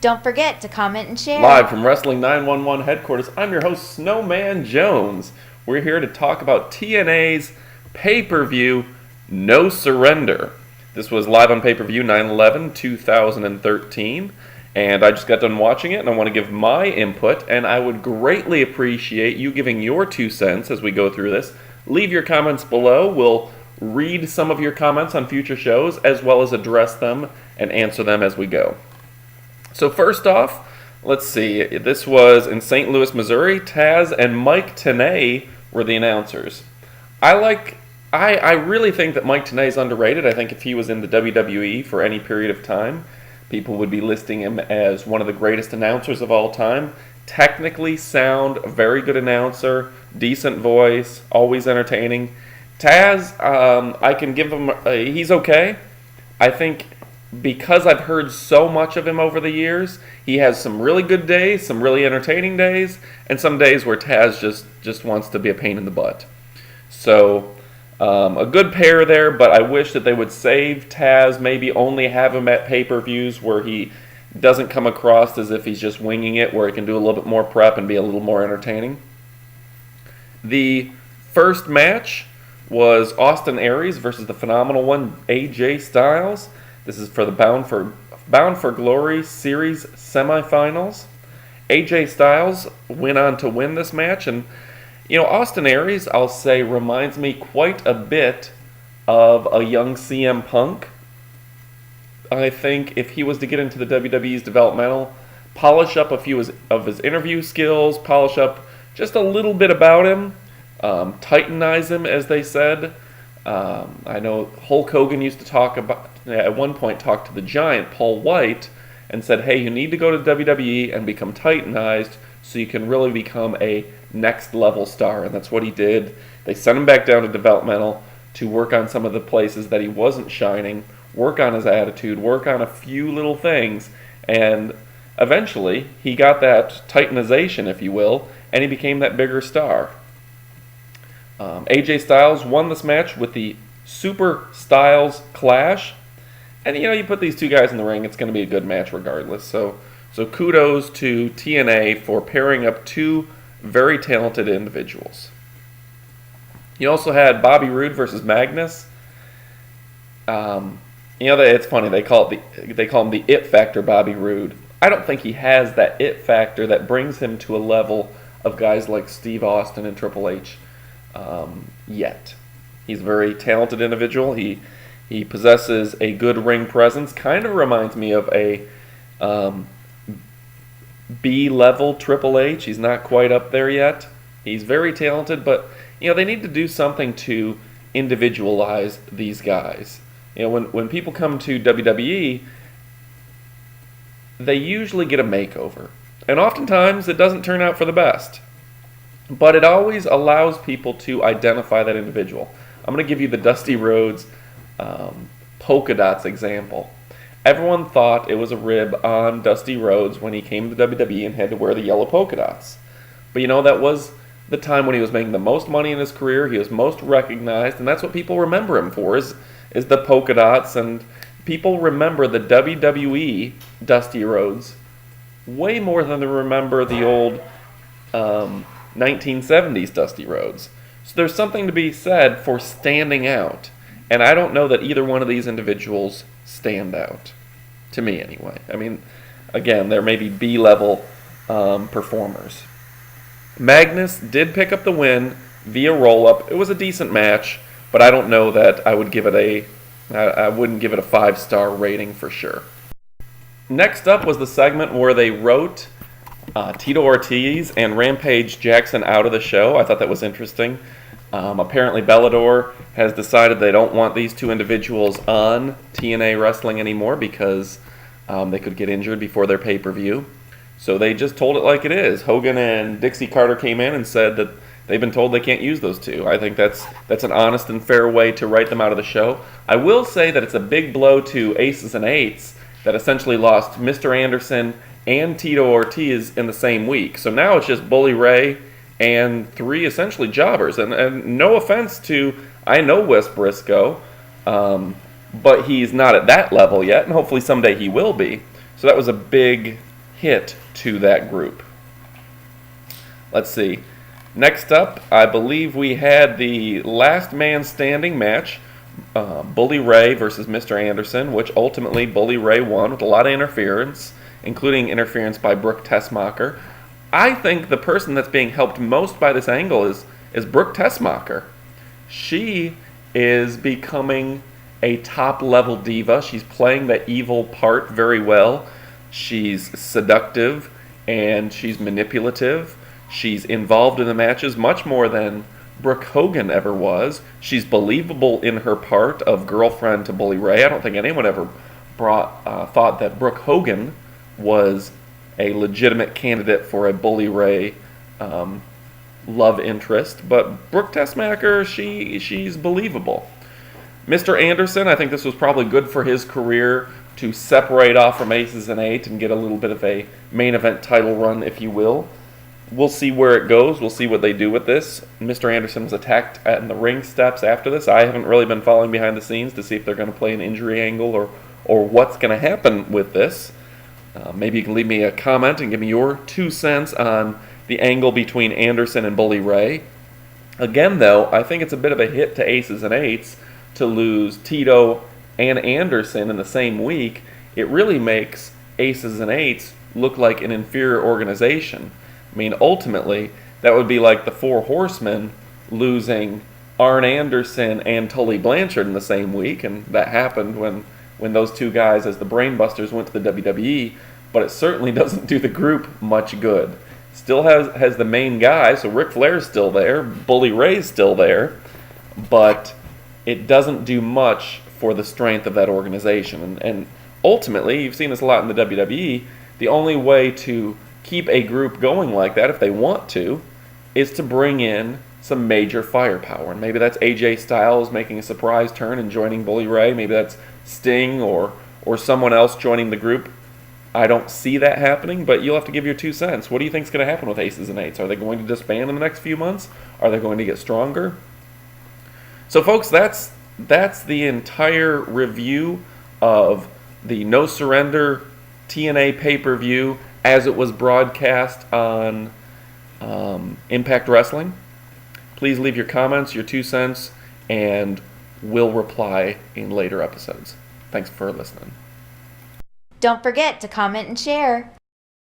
Don't forget to comment and share. Live from Wrestling 911 headquarters, I'm your host, Snowman Jones. We're here to talk about TNA's pay-per-view, No Surrender. This was live on pay-per-view 9/11/2013, and I just got done watching it, and I want to give my input, and I would greatly appreciate you giving your 2 cents as we go through this. Leave your comments below. We'll read some of your comments on future shows, as well as address them and answer them as we go. So first off, let's see. This was in St. Louis, Missouri. Taz and Mike Tenay were the announcers. I really think that Mike Tenay is underrated. I think if he was in the WWE for any period of time, people would be listing him as one of the greatest announcers of all time. Technically sound, very good announcer, decent voice, always entertaining. Taz, I can give him, he's okay. I think because I've heard so much of him over the years, he has some really good days, some really entertaining days, and some days where Taz just wants to be a pain in the butt. So, a good pair there, but I wish that they would save Taz, maybe only have him at pay-per-views where he doesn't come across as if he's just winging it, where he can do a little bit more prep and be a little more entertaining. The first match was Austin Aries versus the phenomenal one, AJ Styles. This is for the Bound for Glory Series semifinals. AJ Styles went on to win this match, and Austin Aries, I'll say, reminds me quite a bit of a young CM Punk. I think if he was to get into the WWE's developmental, polish up a few of his interview skills, polish up just a little bit about him, Titanize him, as they said. I know Hulk Hogan used to talk to the Giant, Paul White, and said, hey, you need to go to WWE and become Titanized so you can really become a next level star. And that's what he did. They sent him back down to developmental to work on some of the places that he wasn't shining, work on his attitude, work on a few little things, and eventually he got that Titanization, if you will, and he became that bigger star. AJ Styles won this match with the Super Styles Clash. And, you put these two guys in the ring, it's going to be a good match regardless. So kudos to TNA for pairing up two very talented individuals. You also had Bobby Roode versus Magnus. It's funny, they call him the It Factor, Bobby Roode. I don't think he has that It Factor that brings him to a level of guys like Steve Austin and Triple H. Yet. He's a very talented individual. He possesses a good ring presence. Kind of reminds me of a B-level Triple H. He's not quite up there yet. He's very talented, but they need to do something to individualize these guys. When people come to WWE, they usually get a makeover. And oftentimes it doesn't turn out for the best. But it always allows people to identify that individual. I'm going to give you the Dusty Rhodes polka dots example. Everyone thought it was a rib on Dusty Rhodes when he came to WWE and had to wear the yellow polka dots. But that was the time when he was making the most money in his career. He was most recognized, and that's what people remember him for, is the polka dots. And people remember the WWE Dusty Rhodes way more than they remember the old 1970s Dusty Rhodes. So there's something to be said for standing out. And I don't know that either one of these individuals stand out. To me, anyway. I mean, again, there may be B-level performers. Magnus did pick up the win via roll-up. It was a decent match, but I don't know that I would give it I wouldn't give it a 5-star rating for sure. Next up was the segment where they wrote Tito Ortiz and Rampage Jackson out of the show. I thought that was interesting. Apparently Bellator has decided they don't want these two individuals on TNA Wrestling anymore because they could get injured before their pay-per-view. So they just told it like it is. Hogan and Dixie Carter came in and said that they've been told they can't use those two. I think that's an honest and fair way to write them out of the show. I will say that it's a big blow to Aces and Eights that essentially lost Mr. Anderson and Tito Ortiz in the same week. So now it's just Bully Ray and 3 essentially jobbers. And no offense to, I know Wes Briscoe, but he's not at that level yet, and hopefully someday he will be. So that was a big hit to that group. Let's see. Next up, I believe we had the last man standing match, Bully Ray versus Mr. Anderson, which ultimately Bully Ray won with a lot of interference, including interference by Brooke Tessmacher. I think the person that's being helped most by this angle is Brooke Tessmacher. She is becoming a top-level diva. She's playing the evil part very well. She's seductive, and she's manipulative. She's involved in the matches much more than Brooke Hogan ever was. She's believable in her part of girlfriend to Bully Ray. I don't think anyone ever thought that Brooke Hogan was a legitimate candidate for a Bully Ray love interest. But Brooke Tessmacher, she's believable. Mr. Anderson, I think this was probably good for his career to separate off from Aces and Eight and get a little bit of a main event title run, if you will. We'll see where it goes. We'll see what they do with this. Mr. Anderson was attacked in the ring steps after this. I haven't really been following behind the scenes to see if they're going to play an injury angle or what's going to happen with this. Maybe you can leave me a comment and give me your 2 cents on the angle between Anderson and Bully Ray. Again, though, I think it's a bit of a hit to Aces and Eights to lose Tito and Anderson in the same week. It really makes Aces and Eights look like an inferior organization. I mean, ultimately, that would be like the Four Horsemen losing Arn Anderson and Tully Blanchard in the same week, and that happened when those two guys, as the Brainbusters, went to the WWE, but it certainly doesn't do the group much good. Still has the main guy, so Ric Flair's still there, Bully Ray's still there, but it doesn't do much for the strength of that organization. And ultimately, you've seen this a lot in the WWE, the only way to keep a group going like that, if they want to, is to bring in some major firepower. And maybe that's AJ Styles making a surprise turn and joining Bully Ray. Maybe that's Sting or someone else joining the group. I don't see that happening, but you'll have to give your 2 cents. What do you think is going to happen with Aces and Eights? Are they going to disband in the next few months? Are they going to get stronger? So, folks, that's the entire review of the No Surrender TNA pay-per-view as it was broadcast on Impact Wrestling. Please leave your comments, your 2 cents, and we'll reply in later episodes. Thanks for listening. Don't forget to comment and share.